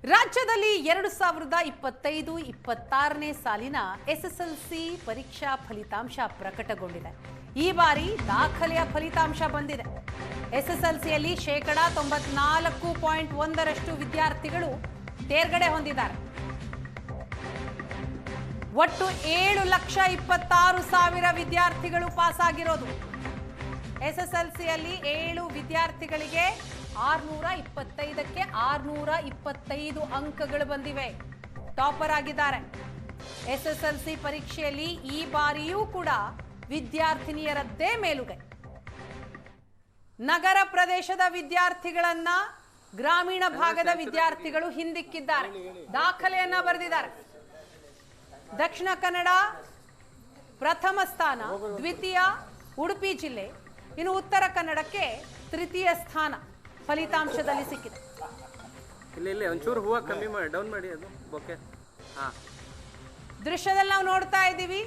ರಾಜ್ಯದಲ್ಲಿ 2025-26ನೇ ಸಾಲಿನ ಎಸ್ಎಸ್ಎಲ್ಸಿ ಪರೀಕ್ಷಾ ಫಲಿತಾಂಶ ಪ್ರಕಟಗೊಂಡಿದೆ. ಈ ಬಾರಿ ದಾಖಲೆಯ ಫಲಿತಾಂಶ ಬಂದಿದೆ. ಎಸ್ಎಸ್ಎಲ್ಸಿಯಲ್ಲಿ 94.1% ವಿದ್ಯಾರ್ಥಿಗಳು ತೇರ್ಗಡೆ ಹೊಂದಿದ್ದಾರೆ. ಒಟ್ಟು 7,26,000 ವಿದ್ಯಾರ್ಥಿಗಳು ಪಾಸ್ ಆಗಿರೋದು. ಎಸ್ಎಸ್ಎಲ್ಸಿಯಲ್ಲಿ 7 ವಿದ್ಯಾರ್ಥಿಗಳಿಗೆ 625ಕ್ಕೆ 625 ಅಂಕಗಳು ಬಂದಿವೆ. ಟಾಪರ್ ಆಗಿದ್ದಾರೆ. ಎಸ್ಎಸ್ಎಲ್ಸಿ ಪರೀಕ್ಷೆಯಲ್ಲಿ ಈ ಬಾರಿಯೂ ಕೂಡ ವಿದ್ಯಾರ್ಥಿನಿಯರದ್ದೇ ಮೇಲುಗೈ. ನಗರ ಪ್ರದೇಶದ ವಿದ್ಯಾರ್ಥಿಗಳನ್ನ ಗ್ರಾಮೀಣ ಭಾಗದ ವಿದ್ಯಾರ್ಥಿಗಳು ಹಿಂದಿಕ್ಕಿದ್ದಾರೆ. ದಾಖಲೆಯನ್ನ ಬರೆದಿದ್ದಾರೆ. ದಕ್ಷಿಣ ಕನ್ನಡ ಪ್ರಥಮ ಸ್ಥಾನ, ದ್ವಿತೀಯ ಉಡುಪಿ ಜಿಲ್ಲೆ, ಇನ್ನು ಉತ್ತರ ಕನ್ನಡಕ್ಕೆ ತೃತೀಯ ಸ್ಥಾನ ಫಲಿತಾಂಶದಲ್ಲಿ ಸಿಕ್ಕಿದೆ. ಇಲ್ಲಿ ಒಂಚೂರು ಹೂವು ಕಮ್ಮಿ ಮಾಡಿ ಡೌನ್ ಮಾಡಿ ಅದು ಓಕೆ. ದೃಶ್ಯದಲ್ಲಿ ನಾವು ನೋಡ್ತಾ ಇದ್ದೀವಿ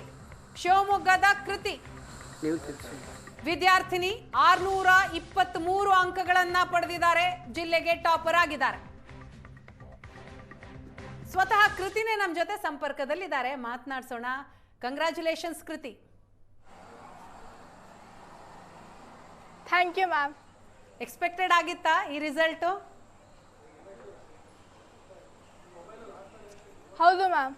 ಶಿವಮೊಗ್ಗದ ಕೃತಿ ವಿದ್ಯಾರ್ಥಿನಿ 623 ಅಂಕಗಳನ್ನ ಪಡೆದಿದ್ದಾರೆ. ಜಿಲ್ಲೆಗೆ ಟಾಪರ್ ಆಗಿದ್ದಾರೆ. ಸ್ವತಃ ಕೃತಿನೇ ನಮ್ಮ ಜೊತೆ ಸಂಪರ್ಕದಲ್ಲಿದ್ದಾರೆ, ಮಾತನಾಡಿಸೋಣ. Congratulations Kriti. Thank you ma'am. Expected ಆಗಿತ್ತಾ ಈ ರಿಸಲ್ಟ್? ಹೌದು ಮ್ಯಾಮ್.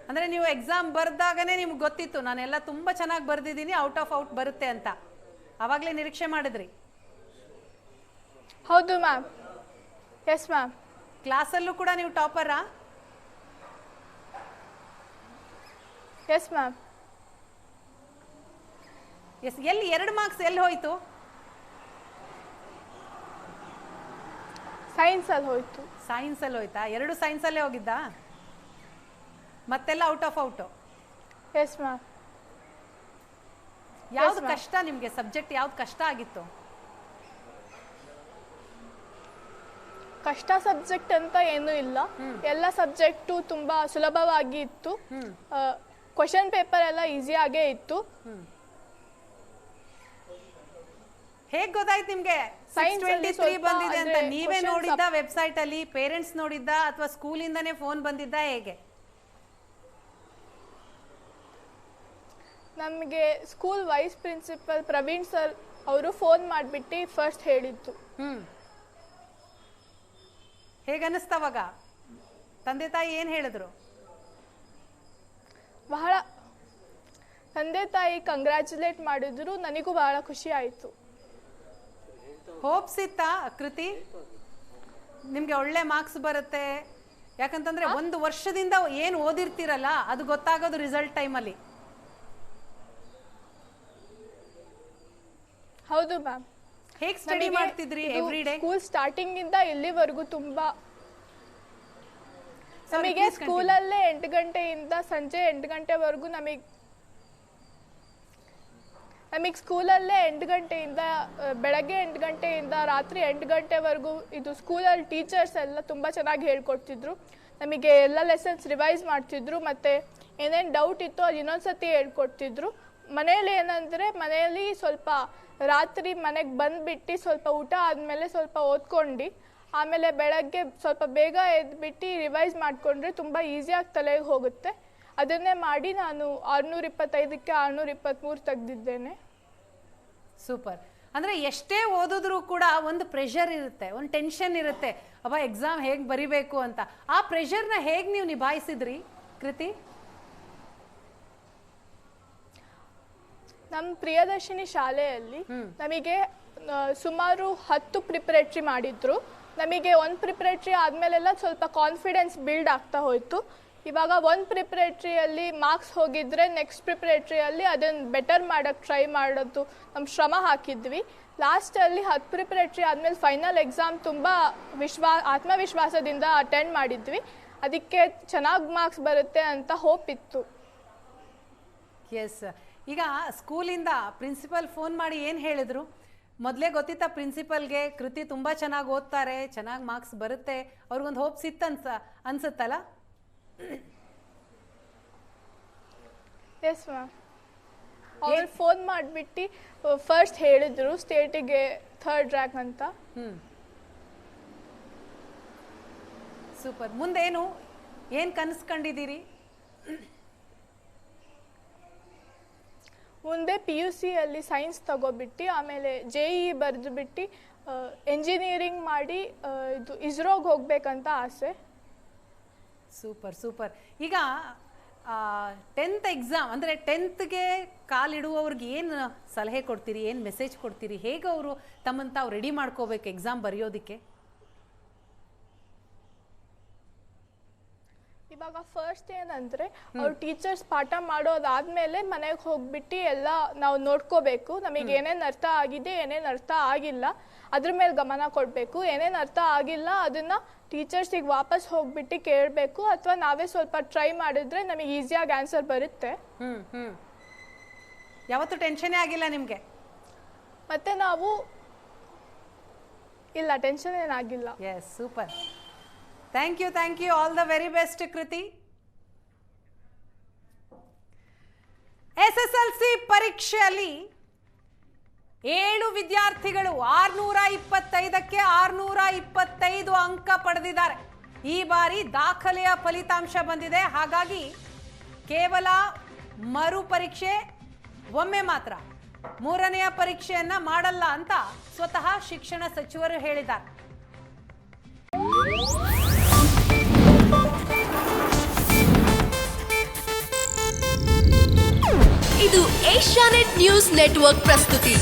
ಅಂದ್ರೆ ನೀವು ಎಕ್ಸಾಮ್ ಬರ್ದಾಗನೇ ನಿಮ್ಗೆ ಗೊತ್ತಿತ್ತು ನಾನೆಲ್ಲ ತುಂಬಾ ಚೆನ್ನಾಗಿ ಬರ್ದಿದ್ದೀನಿ, ಔಟ್ ಆಫ್ ಔಟ್ ಬರುತ್ತೆ ಅಂತ, ಅವಾಗಲೇ ನಿರೀಕ್ಷೆ ಮಾಡಿದ್ರಿ? ಹೌದು ಮ್ಯಾಮ್. Yes ma'am. ಕ್ಲಾಸಲ್ಲೂ ಕೂಡ ನೀವು ಟಾಪರಾ? Yes ma'am. ಎಸ್. ಎಲ್ಲಿ 2 ಮಾರ್ಕ್ಸ್ ಎಲ್ಲಿ ಹೋಯ್ತು? ಸೈನ್ಸಲ್ಲಿ ಹೋಯ್ತು. ಸೈನ್ಸಲ್ಲಿ ಹೋಯ್ತಾ? 2 ಸೈನ್ಸಲ್ಲೇ ಹೋಗಿದ್ದಾ? ಮತ್ತೆಲ್ಲ out of out? Yes ma'am. ಯಾವ್ದು ಕಷ್ಟ ನಿಮಗೆ? ಸಬ್ಜೆಕ್ಟ್ ಯಾವ್ದು ಕಷ್ಟ ಆಗಿತ್ತು? ಕಷ್ಟ ಸಬ್ಜೆಕ್ಟ್ ಅಂತ ಏನೂ ಇಲ್ಲ, ಎಲ್ಲ ಸಬ್ಜೆಕ್ಟು ತುಂಬಾ ಸುಲಭವಾಗಿ ಇತ್ತು. ಕ್ವಶನ್ ಪೇಪರ್ ಎಲ್ಲ ಈಸಿಯಾಗೇ ಇತ್ತು. ಹೇಗ್ ಗೊತ್ತಾಯ್ತು ನಿಮ್ಗೆ 623 ಬಂದಿದೆ ಅಂತ? ನೀವೇ ನೋಡಿದ್ದ ವೆಬ್ಸೈಟ್ ಅಲ್ಲಿ, ಪೇರೆಂಟ್ಸ್ ನೋಡಿದ್ದ, ಅಥವಾ ಸ್ಕೂಲಿಂದಾನೇ ಫೋನ್ ಬಂದಿದ್ದ, ಹೇಗೆ? ನಮಗೆ school vice principal Praveen sir ಅವರು ಫೋನ್ ಮಾಡಿಬಿಟ್ಟು ಫಸ್ಟ್ ಹೇಳಿದ್ದು. ಹೇಗನ್ನಿಸ್ತವಾಗ? ತಂದೆ ತಾಯಿ ಏನ್ ಹೇಳಿದ್ರು? ಬಹಳ ತಂದೆ ತಾಯಿ ಕಂಗ್ರ್ಯಾಚುಲೇಟ್ ಮಾಡಿದ್ರು. ನನಗೂ ಬಹಳ ಖುಷಿ ಆಯಿತು. ಹೋಪ್ಸ್ ಇತ್ತಾ ಕೃತಿ ನಿಮ್ಗೆ ಒಳ್ಳೆ ಮಾರ್ಕ್ಸ್ ಬರುತ್ತೆ? ಯಾಕಂತಂದ್ರೆ 1 ವರ್ಷದಿಂದ ಏನು ಓದಿರ್ತೀರಲ್ಲ, ಅದು ಗೊತ್ತಾಗೋದು ರಿಸಲ್ಟ್ ಟೈಮಲ್ಲಿ. ಹೌದು ಮ್ಯಾಮ್. ಹೇಗೆ ಸ್ಟಡಿ ಮಾಡ್ತಿದ್ರಿ ಎವ್ರಿ ಡೇ? ಸ್ಕೂಲ್ ಸ್ಟಾರ್ಟಿಂಗ್ ಇಂದ ಇಲ್ಲಿವರೆಗೂ ತುಂಬಾ ನಮಗೆ ಸ್ಕೂಲಲ್ಲೇ 8 ಗಂಟೆಯಿಂದ ಸಂಜೆ 8 ಗಂಟೆವರೆಗೂ ನಮಗೆ ಸ್ಕೂಲಲ್ಲೇ 8 ಗಂಟೆಯಿಂದ ಬೆಳಗ್ಗೆ 8 ಗಂಟೆಯಿಂದ ರಾತ್ರಿ 8 ಗಂಟೆವರೆಗೂ ಇದು ಸ್ಕೂಲಲ್ಲಿ ಟೀಚರ್ಸ್ ಎಲ್ಲ ತುಂಬ ಚೆನ್ನಾಗಿ ಹೇಳ್ಕೊಡ್ತಿದ್ರು. ನಮಗೆ ಎಲ್ಲ ಲೆಸನ್ಸ್ ರಿವೈಸ್ ಮಾಡ್ತಿದ್ರು, ಮತ್ತು ಏನೇನು ಡೌಟ್ ಇತ್ತು ಅದು ಇನ್ನೊಂದ್ಸತಿ ಹೇಳ್ಕೊಡ್ತಿದ್ರು. ಮನೆಯಲ್ಲಿ ಏನಂದರೆ, ಮನೆಯಲ್ಲಿ ಸ್ವಲ್ಪ ರಾತ್ರಿ ಮನೆಗೆ ಬಂದುಬಿಟ್ಟು ಸ್ವಲ್ಪ ಊಟ ಆದಮೇಲೆ ಸ್ವಲ್ಪ ಓದ್ಕೊಂಡು ಆಮೇಲೆ ಬೆಳಗ್ಗೆ ಸ್ವಲ್ಪ ಬೇಗ ಎದ್ಬಿಟ್ಟು ರಿವೈಸ್ ಮಾಡಿಕೊಂಡ್ರೆ ತುಂಬ ಈಸಿಯಾಗಿ ತಲೆಗೆ ಹೋಗುತ್ತೆ. ಅದನ್ನೇ ಮಾಡಿ ನಾನು 625ಕ್ಕೆ 623 ತೆಗೆದಿದ್ದೇನೆ. ಸೂಪರ್. ಅಂದ್ರೆ ಎಷ್ಟೇ ಓದಿದ್ರು ಕೂಡ ಒಂದು ಪ್ರೆಷರ್ ಇರುತ್ತೆ, ಒಂದು ಟೆನ್ಷನ್ ಇರುತ್ತೆ, ಅಬ್ಬಾ ಎಕ್ಸಾಮ್ ಹೇಗೆ ಬರಿಬೇಕು ಅಂತ. ಆ ಪ್ರೆಷರ್ನ ಹೇಗೆ ನೀವು ನಿಭಾಯಿಸಿದ್ರಿ ಕೃತಿ? ನಮ್ಮ ಪ್ರಿಯದರ್ಶಿನಿ ಶಾಲೆಯಲ್ಲಿ ನಮಗೆ ಸುಮಾರು 10 ಪ್ರಿಪರೇಟ್ರಿ ಮಾಡಿದ್ರು. ನಮಗೆ 1 ಪ್ರಿಪರೇಟ್ರಿ ಆದಮೇಲೆಲ್ಲ ಸ್ವಲ್ಪ ಕಾನ್ಫಿಡೆನ್ಸ್ ಬಿಲ್ಡ್ ಆಗ್ತಾ ಹೋಯಿತು. ಇವಾಗ 1 ಪ್ರಿಪರೇಟ್ರಿಯಲ್ಲಿ ಮಾರ್ಕ್ಸ್ ಹೋಗಿದ್ರೆ ನೆಕ್ಸ್ಟ್ ಪ್ರಿಪರೇಟ್ರಿಯಲ್ಲಿ ಅದನ್ನು ಬೆಟರ್ ಮಾಡೋಕ್ಕೆ ಟ್ರೈ ಮಾಡೋದು ನಮ್ಮ ಶ್ರಮ ಹಾಕಿದ್ವಿ. ಲಾಸ್ಟಲ್ಲಿ 10 ಪ್ರಿಪರೇಟ್ರಿ ಆದಮೇಲೆ ಫೈನಲ್ ಎಕ್ಸಾಮ್ ತುಂಬ ಆತ್ಮವಿಶ್ವಾಸದಿಂದ ಅಟೆಂಡ್ ಮಾಡಿದ್ವಿ. ಅದಕ್ಕೆ ಚೆನ್ನಾಗಿ ಮಾರ್ಕ್ಸ್ ಬರುತ್ತೆ ಅಂತ ಹೋಪ್ ಇತ್ತು. ಎಸ್. ಈಗ ಸ್ಕೂಲಿಂದ ಪ್ರಿನ್ಸಿಪಲ್ ಫೋನ್ ಮಾಡಿ ಏನು ಹೇಳಿದ್ರು? ಮೊದಲೇ ಗೊತ್ತಿತ್ತ ಪ್ರಿನ್ಸಿಪಲ್ಗೆ ಕೃತಿ ತುಂಬ ಚೆನ್ನಾಗಿ ಓದ್ತಾರೆ, ಚೆನ್ನಾಗಿ ಮಾರ್ಕ್ಸ್ ಬರುತ್ತೆ, ಅವ್ರಿಗೊಂದು ಹೋಪ್ಸ್ ಇತ್ತು ಅನ್ಸುತ್ತಲ್ಲ? Yes ma'am. ಅವ್ರು ಫೋನ್ ಮಾಡಿಬಿಟ್ಟು ಫಸ್ಟ್ ಹೇಳಿದ್ರು ಸ್ಟೇಟಿಗೆ 3rd ರ್ಯಾಂಕ್ ಅಂತ. ಸೂಪರ್. ಮುಂದೇನು ಏನು ಕನಸು ಕಂಡಿದ್ದೀರಿ? ಮುಂದೆ PUC ಅಲ್ಲಿ ಸೈನ್ಸ್ ತಗೋಬಿಟ್ಟು ಆಮೇಲೆ JEE ಬರೆದುಬಿಟ್ಟು ಎಂಜಿನಿಯರಿಂಗ್ ಮಾಡಿ ಇದು ಇಸ್ರೋಗೆ ಹೋಗ್ಬೇಕಂತ ಆಸೆ. Super super. ಈಗ 10th ಎಕ್ಸಾಮ್ ಅಂದರೆ 10th ಕಾಲಿಡುವವ್ರಿಗೆ ಏನು ಸಲಹೆ ಕೊಡ್ತೀರಿ, ಏನು ಮೆಸೇಜ್ ಕೊಡ್ತೀರಿ? ಹೇಗೆ ಅವರು ತಮ್ಮನ್ನು ತಾವು ರೆಡಿ ಮಾಡ್ಕೋಬೇಕು ಎಕ್ಸಾಮ್ ಬರೆಯೋದಕ್ಕೆ? ಇವಾಗ ಫಸ್ಟ್ ಏನಂದ್ರೆ ಅವ್ರು ಟೀಚರ್ಸ್ ಪಾಠ ಮಾಡೋದಾದ್ಮೇಲೆ ಮನೆಗೆ ಹೋಗ್ಬಿಟ್ಟು ಎಲ್ಲ ನಾವು ನೋಡ್ಕೋಬೇಕು. ನಮಗೆ ಏನೇನು ಅರ್ಥ ಆಗಿದೆ, ಏನೇನು ಅರ್ಥ ಆಗಿಲ್ಲ ಅದ್ರ ಮೇಲೆ ಗಮನ ಕೊಡಬೇಕು. ಏನೇನು ಅರ್ಥ ಆಗಿಲ್ಲ ಅದನ್ನ ಟೀಚರ್ಸಿಗೆ ವಾಪಸ್ ಹೋಗ್ಬಿಟ್ಟು ಕೇಳಬೇಕು, ಅಥವಾ ನಾವೇ ಸ್ವಲ್ಪ ಟ್ರೈ ಮಾಡಿದ್ರೆ ನಮಗೆ ಈಸಿಯಾಗಿ ಆನ್ಸರ್ ಬರುತ್ತೆ. ಯಾವತ್ತೂ ಟೆನ್ಷನೇ ಆಗಿಲ್ಲ ನಿಮಗೆ? ಮತ್ತೆ ನಾವು ಇಲ್ಲ, ಟೆನ್ಷನ್ ಏನಾಗಿಲ್ಲ. Yes, super. Thank you, all the very best Kriti. SSLC ಪರೀಕ್ಷೆಯಲ್ಲಿ 7 ವಿದ್ಯಾರ್ಥಿಗಳು 625ಕ್ಕೆ 625 ಅಂಕ ಪಡೆದಿದ್ದಾರೆ. ಈ ಬಾರಿ ದಾಖಲೆಯ ಫಲಿತಾಂಶ ಬಂದಿದೆ. ಹಾಗಾಗಿ ಕೇವಲ ಮರು ಪರೀಕ್ಷೆ ಒಮ್ಮೆ ಮಾತ್ರ, 3ನೆಯ ಪರೀಕ್ಷೆಯನ್ನ ಮಾಡಲ್ಲ ಅಂತ ಸ್ವತಃ ಶಿಕ್ಷಣ ಸಚಿವರು ಹೇಳಿದ್ದಾರೆ. ಇದು ಏಷ್ಯಾನೆಟ್ ನ್ಯೂಸ್ ನೆಟ್ವರ್ಕ್ ಪ್ರಸ್ತುತಿ.